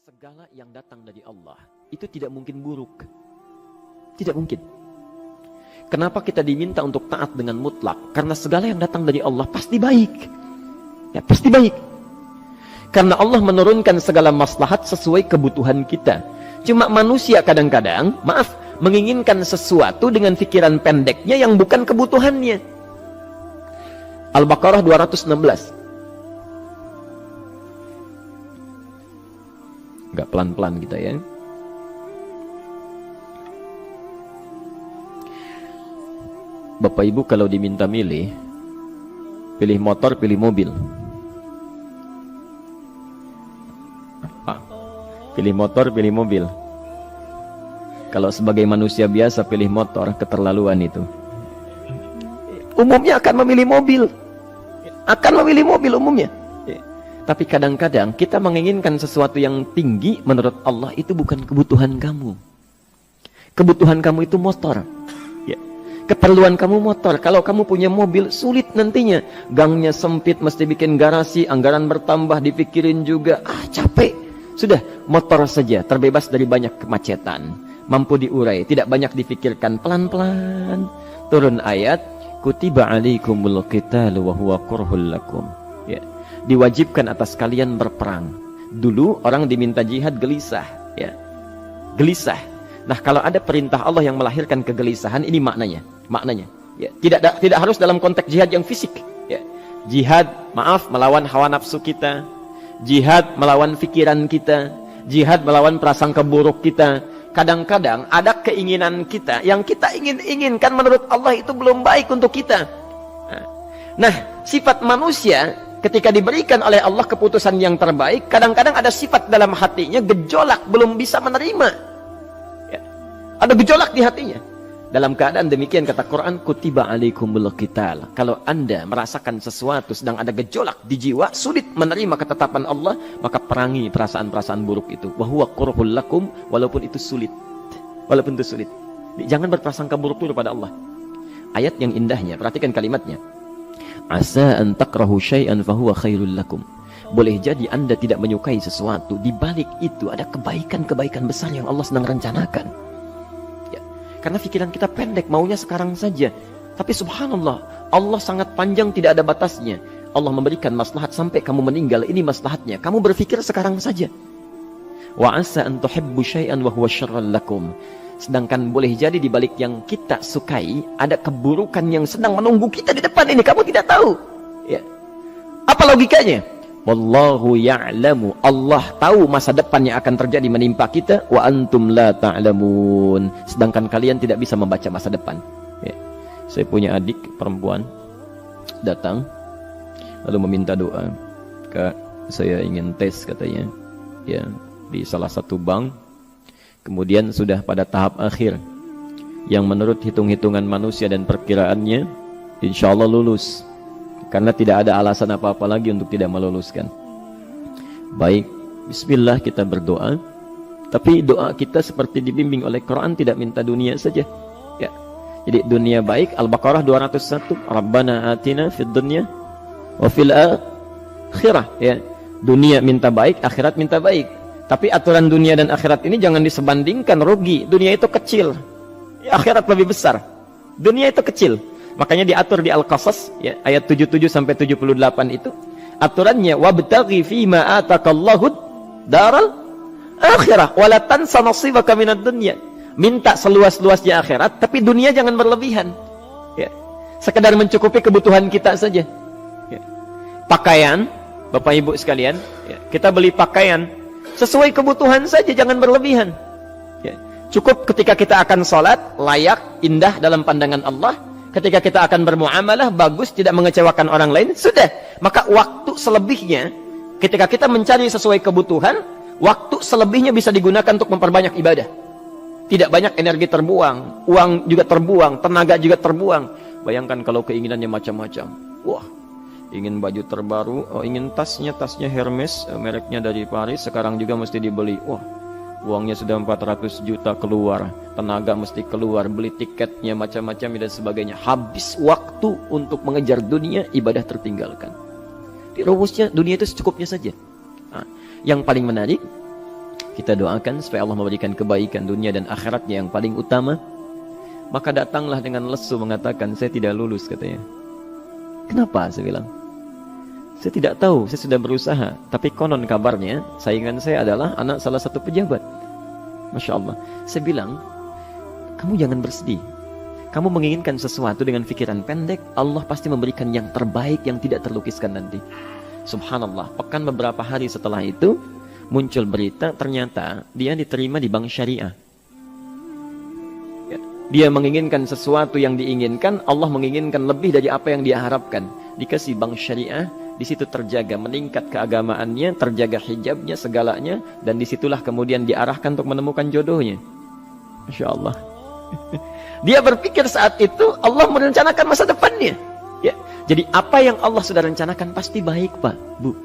segala yang datang dari Allah itu tidak mungkin buruk. Tidak mungkin. Kenapa kita diminta untuk taat dengan mutlak? Karena segala yang datang dari Allah pasti baik. Ya, pasti baik. Karena Allah menurunkan segala maslahat sesuai kebutuhan kita. Cuma manusia kadang-kadang, menginginkan sesuatu dengan pikiran pendeknya yang bukan kebutuhannya. Al-Baqarah 216. Agak pelan-pelan kita ya. Bapak Ibu kalau diminta milih, pilih motor, pilih mobil. Apa? Pilih motor, pilih mobil. Kalau sebagai manusia biasa pilih motor, keterlaluan itu. Umumnya akan memilih mobil. Akan memilih mobil umumnya. Tapi kadang-kadang kita menginginkan sesuatu yang tinggi, menurut Allah itu bukan kebutuhan kamu. Kebutuhan kamu itu motor. Ya. Keperluan kamu motor. Kalau kamu punya mobil, sulit nantinya. Gangnya sempit, mesti bikin garasi, anggaran bertambah, dipikirin juga. Capek. Sudah, motor saja, terbebas dari banyak kemacetan. Mampu diurai, tidak banyak dipikirkan. Pelan-pelan. Turun ayat, Kutiba alaikumul qitalu wa huwa kurhul lakum. Ya. Diwajibkan atas kalian berperang. Dulu orang diminta jihad gelisah, ya. Gelisah. Nah, kalau ada perintah Allah yang melahirkan kegelisahan, ini maknanya. Ya. Tidak harus dalam konteks jihad yang fisik, ya. Jihad, melawan hawa nafsu kita. Jihad melawan pikiran kita. Jihad melawan prasangka buruk kita. Kadang-kadang ada keinginan kita yang kita inginkan menurut Allah itu belum baik untuk kita. Nah, sifat manusia ketika diberikan oleh Allah keputusan yang terbaik, kadang-kadang ada sifat dalam hatinya gejolak, belum bisa menerima. Ya. Ada gejolak di hatinya. Dalam keadaan demikian kata Quran, Kutiba alaikumul qital. Kalau Anda merasakan sesuatu sedang ada gejolak di jiwa, sulit menerima ketetapan Allah, maka perangi perasaan-perasaan buruk itu. Wa huwa kurhul lakum, walaupun itu sulit. Walaupun itu sulit. Jangan berprasangka buruk dulu pada Allah. Ayat yang indahnya, perhatikan kalimatnya. Asa an takrahu syai'an fahuwa khairul lakum. Boleh jadi Anda tidak menyukai sesuatu, di balik itu ada kebaikan-kebaikan besar yang Allah sedang rencanakan. Ya. Karena pikiran kita pendek, maunya sekarang saja. Tapi subhanallah, Allah sangat panjang, tidak ada batasnya. Allah memberikan maslahat sampai kamu meninggal, ini maslahatnya. Kamu berpikir sekarang saja. Wa asa an tuhibbu syai'an wa huwa syarrul lakum. Sedangkan boleh jadi di balik yang kita sukai ada keburukan yang sedang menunggu kita di depan ini, kamu tidak tahu. Ya. Apa logikanya? Wallahu ya'lamu. Allah tahu masa depan yang akan terjadi menimpa kita, wa antum la ta'lamun. Sedangkan kalian tidak bisa membaca masa depan. Ya. Saya punya adik perempuan datang lalu meminta doa. Kak, saya ingin tes katanya. Ya, di salah satu bank. Kemudian sudah pada tahap akhir yang menurut hitung-hitungan manusia dan perkiraannya insya Allah lulus, karena tidak ada alasan apa-apa lagi untuk tidak meluluskan. Baik, bismillah kita berdoa. Tapi doa kita seperti dibimbing oleh Quran, tidak minta dunia saja ya. Jadi dunia baik, Al-Baqarah 201, Rabbana atina fid dunya wa fil akhirah ya. Dunia minta baik, akhirat minta baik. Tapi aturan dunia dan akhirat ini jangan disebandingkan, rugi. Dunia itu kecil, ya, akhirat lebih besar. Dunia itu kecil. Makanya diatur di Al-Qasas ya, ayat 77 sampai 78 itu aturannya, wabtaghi fima atakallahu daral akhirah wala tansa nasibaka minad dunya. Minta seluas-luasnya akhirat, tapi dunia jangan berlebihan. Ya. Sekedar mencukupi kebutuhan kita saja. Ya. Pakaian, Bapak Ibu sekalian, ya, kita beli pakaian sesuai kebutuhan saja, jangan berlebihan. Ya. Cukup ketika kita akan sholat, layak, indah dalam pandangan Allah. Ketika kita akan bermuamalah, bagus, tidak mengecewakan orang lain, sudah. Maka waktu selebihnya, ketika kita mencari sesuai kebutuhan, waktu selebihnya bisa digunakan untuk memperbanyak ibadah. Tidak banyak energi terbuang, uang juga terbuang, tenaga juga terbuang. Bayangkan kalau keinginannya macam-macam. Wah, ingin baju terbaru, ingin tasnya Hermes, mereknya dari Paris, sekarang juga mesti dibeli. Wah, uangnya sudah 400 juta keluar, tenaga mesti keluar, beli tiketnya macam-macam dan sebagainya. Habis waktu untuk mengejar dunia, ibadah tertinggalkan. Di rumusnya dunia itu secukupnya saja. Nah, yang paling menarik, Kita doakan supaya Allah memberikan kebaikan dunia dan akhiratnya yang paling utama. Maka datanglah dengan lesu mengatakan, saya tidak lulus katanya. Kenapa? Saya bilang, saya tidak tahu, saya sudah berusaha. Tapi konon kabarnya, saingan saya adalah anak salah satu pejabat. Masya Allah. Saya bilang, kamu jangan bersedih. Kamu menginginkan sesuatu dengan pikiran pendek, Allah pasti memberikan yang terbaik yang tidak terlukiskan nanti. Subhanallah, pekan beberapa hari setelah itu, muncul berita, ternyata dia diterima di bank syariah. Dia menginginkan sesuatu yang diinginkan, Allah menginginkan lebih dari apa yang dia harapkan. Dikasih bank syariah, di situ terjaga, meningkat keagamaannya, terjaga hijabnya, segalanya, dan disitulah kemudian diarahkan untuk menemukan jodohnya. Masya Allah. Dia berpikir saat itu Allah merencanakan masa depannya. Ya. Jadi apa yang Allah sudah rencanakan pasti baik, Pak, Bu.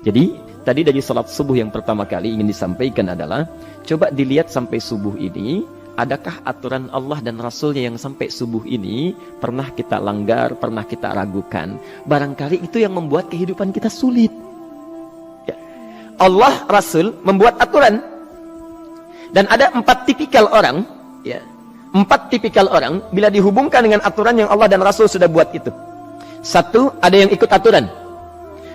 Jadi tadi dari salat subuh yang pertama kali ingin disampaikan adalah, coba dilihat sampai subuh ini, adakah aturan Allah dan Rasulnya yang sampai subuh ini pernah kita langgar, pernah kita ragukan? Barangkali itu yang membuat kehidupan kita sulit. Ya. Allah, Rasul membuat aturan. Dan ada 4 tipikal orang, ya, 4 tipikal orang bila dihubungkan dengan aturan yang Allah dan Rasul sudah buat itu. 1, ada yang ikut aturan.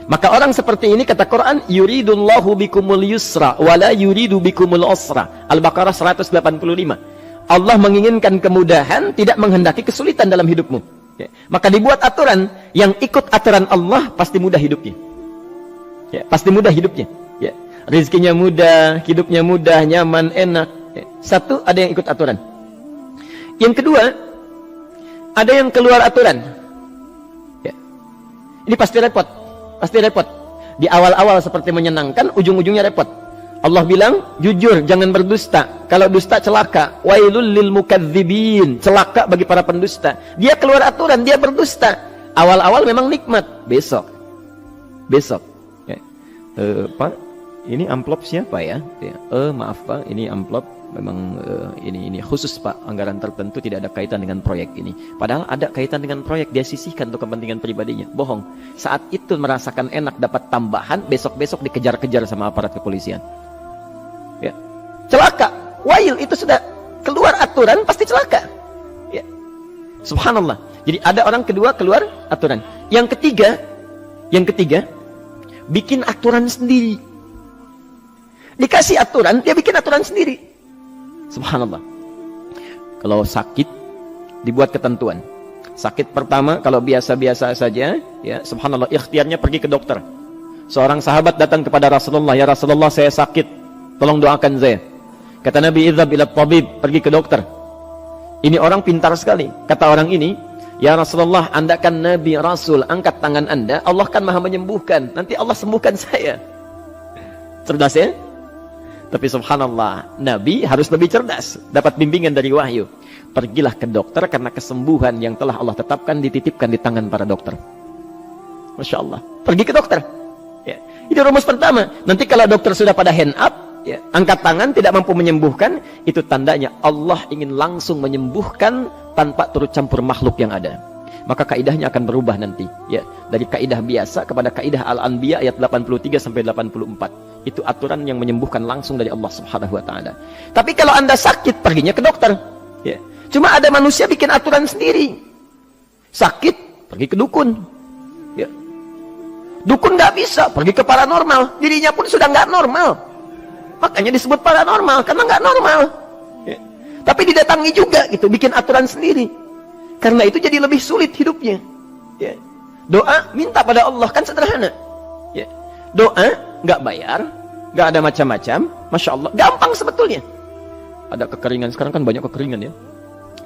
Maka orang seperti ini kata Quran, yuridullahu bikumul yusra wala yuridu bikumul usra. Al-Baqarah 185. Allah menginginkan kemudahan, tidak menghendaki kesulitan dalam hidupmu. Ya. Maka dibuat aturan, yang ikut aturan Allah pasti mudah hidupnya. Ya, pasti mudah hidupnya. Ya. Rizkinya mudah, hidupnya mudah, nyaman, enak. Ya. 1, ada yang ikut aturan. Yang kedua, ada yang keluar aturan. Ya. Ini pasti repot. Pasti repot. Di awal-awal seperti menyenangkan, ujung-ujungnya repot. Allah bilang, jujur, jangan berdusta. Kalau dusta celaka. Wailul lil mukadzibin. Celaka bagi para pendusta. Dia keluar aturan, dia berdusta. Awal-awal memang nikmat. Besok. Ya. Pak, ini amplop siapa ya? Ya. Maaf Pak, ini amplop. Memang ini khusus Pak, anggaran tertentu tidak ada kaitan dengan proyek ini. Padahal ada kaitan dengan proyek, dia sisihkan untuk kepentingan pribadinya. Bohong. Saat itu merasakan enak dapat tambahan, besok-besok dikejar-kejar sama aparat kepolisian. Ya. Celaka. Wail, itu sudah keluar aturan pasti celaka. Ya. Subhanallah. Jadi ada orang kedua keluar aturan. Yang ketiga bikin aturan sendiri. Dikasih aturan, dia bikin aturan sendiri. Subhanallah. Kalau sakit, dibuat ketentuan. Sakit pertama, kalau biasa-biasa saja, ya, subhanallah, ikhtiarnya pergi ke dokter. Seorang sahabat datang kepada Rasulullah, ya Rasulullah, saya sakit, tolong doakan saya. Kata Nabi, idhab ila tabib, pergi ke dokter. Ini orang pintar sekali. Kata orang ini, ya Rasulullah, Anda kan Nabi Rasul, angkat tangan Anda, Allah kan maha menyembuhkan, nanti Allah sembuhkan saya. Cerdas ya? Tapi subhanallah, Nabi harus lebih cerdas, dapat bimbingan dari wahyu. Pergilah ke dokter karena kesembuhan yang telah Allah tetapkan dititipkan di tangan para dokter. Masya Allah, pergi ke dokter. Ya. Itu rumus pertama. Nanti kalau dokter sudah pada hand up, ya, angkat tangan tidak mampu menyembuhkan, itu tandanya Allah ingin langsung menyembuhkan tanpa turut campur makhluk yang ada. Maka kaidahnya akan berubah nanti, ya, dari kaidah biasa kepada kaidah Al-Anbiya ayat 83 sampai 84. Itu aturan yang menyembuhkan langsung dari Allah Subhanahu wa taala. Tapi kalau Anda sakit, perginya ke dokter. Ya. Cuma ada manusia bikin aturan sendiri. Sakit, pergi ke dukun. Ya. Dukun nggak bisa, pergi ke paranormal. Dirinya pun sudah nggak normal. Makanya disebut paranormal karena nggak normal. Ya. Tapi didatangi juga gitu, bikin aturan sendiri. Karena itu jadi lebih sulit hidupnya. Ya. Doa minta pada Allah kan sederhana. Ya. Doa nggak bayar, nggak ada macam-macam, masya Allah, gampang sebetulnya. Ada kekeringan sekarang kan, banyak kekeringan ya,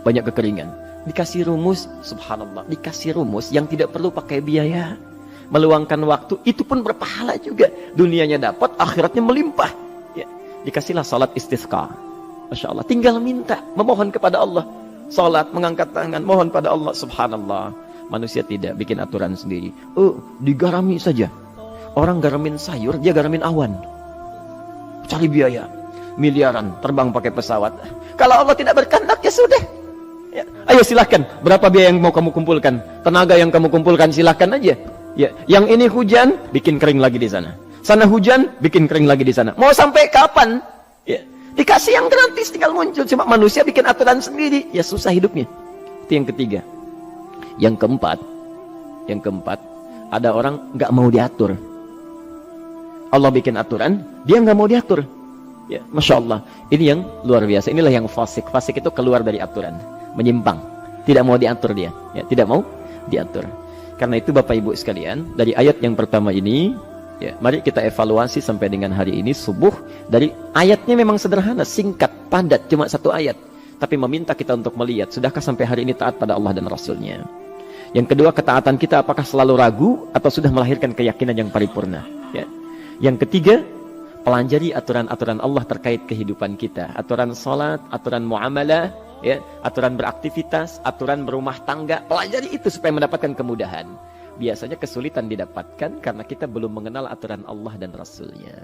banyak kekeringan. Dikasih rumus, subhanallah, dikasih rumus yang tidak perlu pakai biaya, meluangkan waktu, itu pun berpahala juga. Dunianya dapat, akhiratnya melimpah. Ya. Dikasihlah salat istisqa, masya Allah, tinggal minta, memohon kepada Allah. Salat, mengangkat tangan, mohon pada Allah, subhanallah. Manusia tidak bikin aturan sendiri. Digarami saja. Orang garamin sayur, dia garamin awan. Cari biaya miliaran, terbang pakai pesawat. Kalau Allah tidak berkehendak, ya sudah. Ya. Ayo silahkan, berapa biaya yang mau kamu kumpulkan, tenaga yang kamu kumpulkan, silahkan aja. Ya. Yang ini hujan, bikin kering lagi di sana. Sana hujan, bikin kering lagi di sana. Mau sampai kapan? Ya. Dikasih yang gratis tinggal muncul. Cuma manusia bikin aturan sendiri. Ya susah hidupnya. Itu yang ketiga. Yang keempat, ada orang nggak mau diatur. Allah bikin aturan, dia nggak mau diatur. Ya, Masya Allah. Ini yang luar biasa. Inilah yang fasik. Fasik itu keluar dari aturan, menyimpang. Tidak mau diatur dia. Ya, tidak mau diatur. Karena itu Bapak Ibu sekalian, dari ayat yang pertama ini, ya, mari kita evaluasi sampai dengan hari ini subuh. Dari ayatnya memang sederhana, singkat, padat, cuma satu ayat. Tapi meminta kita untuk melihat, sudahkah sampai hari ini taat pada Allah dan Rasulnya? Yang kedua, ketaatan kita apakah selalu ragu atau sudah melahirkan keyakinan yang paripurna? Ya. Yang ketiga, pelajari aturan-aturan Allah terkait kehidupan kita. Aturan sholat, aturan muamalah, ya, aturan beraktivitas, aturan berumah tangga. Pelajari itu supaya mendapatkan kemudahan. Biasanya kesulitan didapatkan karena kita belum mengenal aturan Allah dan Rasulnya.